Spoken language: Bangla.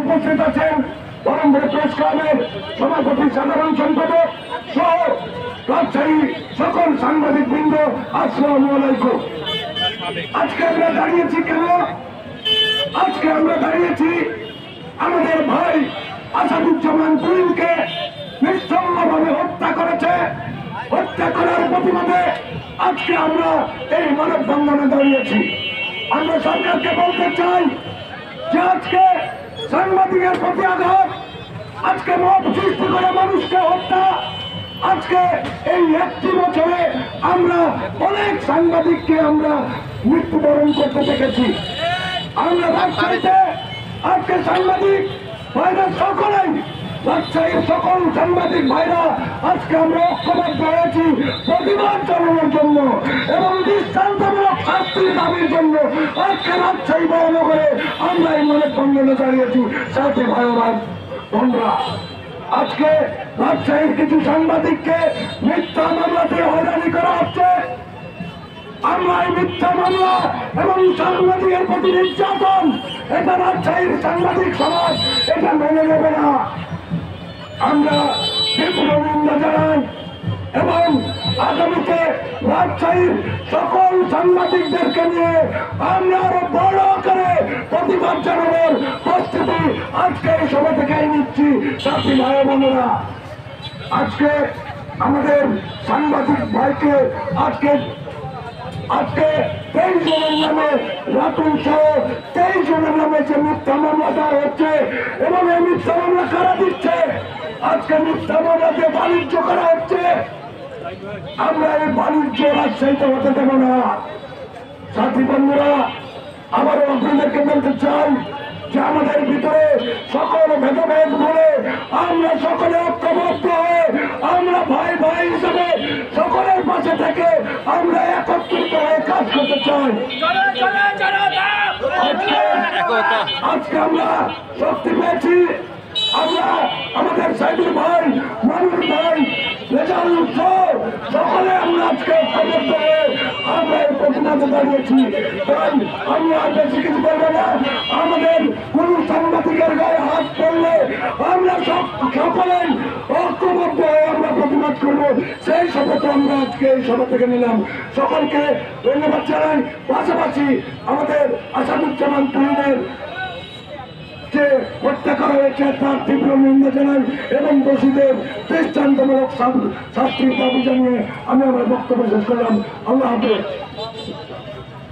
উপস্থিত আছেন বহরমপুর প্রেস ক্লাবের সভাপতি সাধারণ সম্পাদক সহ রাজশাহী সকল সাংবাদিক বৃন্দ, আসসালামু আলাইকুম। আজকে আমরা দাঁড়িয়েছি কেন? আজকে আমরা দাঁড়িয়েছি আমাদের ভাই আসাদুজ্জামান তুহিনকে নিঃসঙ্গভাবে হত্যা করেছে। হত্যা করার প্রতিবাদে আজকে আমরা এই মানববন্ধনে দাঁড়িয়েছি। আমরা সরকারকে বলতে চাই যে আজকে সাংবাদিকের প্রতি আঘাত, আজকে মত সৃষ্টি করে মানুষকে হত্যা, আজকে এই একটি বছরে আমরা অনেক সাংবাদিককে আমরা মৃত্যুবরণ করতে দেখেছি। আমরা রাজশাহীতে আজকে সাংবাদিক ভাইরা সকলেই, রাজশাহীর সকল সাংবাদিক ভাইরা আজকে আমরা ঐক্যবদ্ধ হয়েছি প্রতিবাদ জানানোর জন্য এবং দৃষ্টান্তমূলক শাস্তির দাবির জন্য। আজকে রাজশাহী মহানগরে আমরা এই মানববন্ধনে দাঁড়িয়েছি। সাথে ভাই বোনরা, আজকে রাজশাহীর কিছু সাংবাদিককে মিথ্যা মামলাতে হয়রানি করা হচ্ছে। আমরা এই মিথ্যা মামলা এবং সাংবাদিকের প্রতি নির্যাতন, এটা রাজশাহীর সাংবাদিক সমাজ এটা মেনে নেবে না। আমরা তীব্র নিন্দা জানাই এবং আগামীতে রাজশাহীর সকল সাংবাদিকদেরকে নিয়ে আমরা আরো বড় করে প্রতিবাদ জানানোর প্রস্তুতি আজকে এই সভা থেকেই নিচ্ছি। সাথী ভাই বোনেরা, আজকে আমাদের সাংবাদিক ভাইকে আজকে 23 জনের নামে রাতুল সহ 23 জনের নামে যে মিথ্যা মামলা দেওয়া হচ্ছে এবং এই মিথ্যা মামলা কারা দিচ্ছে? আজকে মিথ্যা মামলাতে বাণিজ্য করা হচ্ছে। আমরা এই বাণিজ্য রাজশাহীতে হতে দেব না। সাথী বন্ধুরা, আবারও আপনাদেরকে বলতে চাই যে আমাদের ভিতরে সকল ভেদভেদ বলে আমরা সকলে ঐক্যবদ্ধ হয়ে আমরা ভাই ভাই হিসেবে সকলের পাশে থেকে আমরা একত্রিত হয়ে কাজ করতে চাই। আজকে আমরা শক্তি পেয়েছি। আমরা আমাদের সাইদুল ভাই, মানুষ ভাই, রেজাউল সকলে আমরা আজকে ঐক্যবদ্ধ হয়ে আমরা এই প্রতিবাদে দাঁড়িয়েছি। তাই আমি আর বেশি কিছু বলবো না। আমাদের কোন সাংবাদিকের গায়ে হাত পড়লে আমরা সকলেই ঐক্যবদ্ধ হয়ে আমরা প্রতিবাদ করবো, সেই শপথ আমরা আজকে এই সভা থেকে নিলাম। সকলকে ধন্যবাদ জানাই। পাশাপাশি আমাদের আসাদুজ্জামান তুহিনের যে হত্যা করা হয়েছে তার তীব্র নিন্দা জানাই এবং দোষীদের দৃষ্টান্তমূলক শাস্তির দাবি জানিয়ে আমি আমার বক্তব্য শেষ করলাম। আল্লাহ হাফেজ।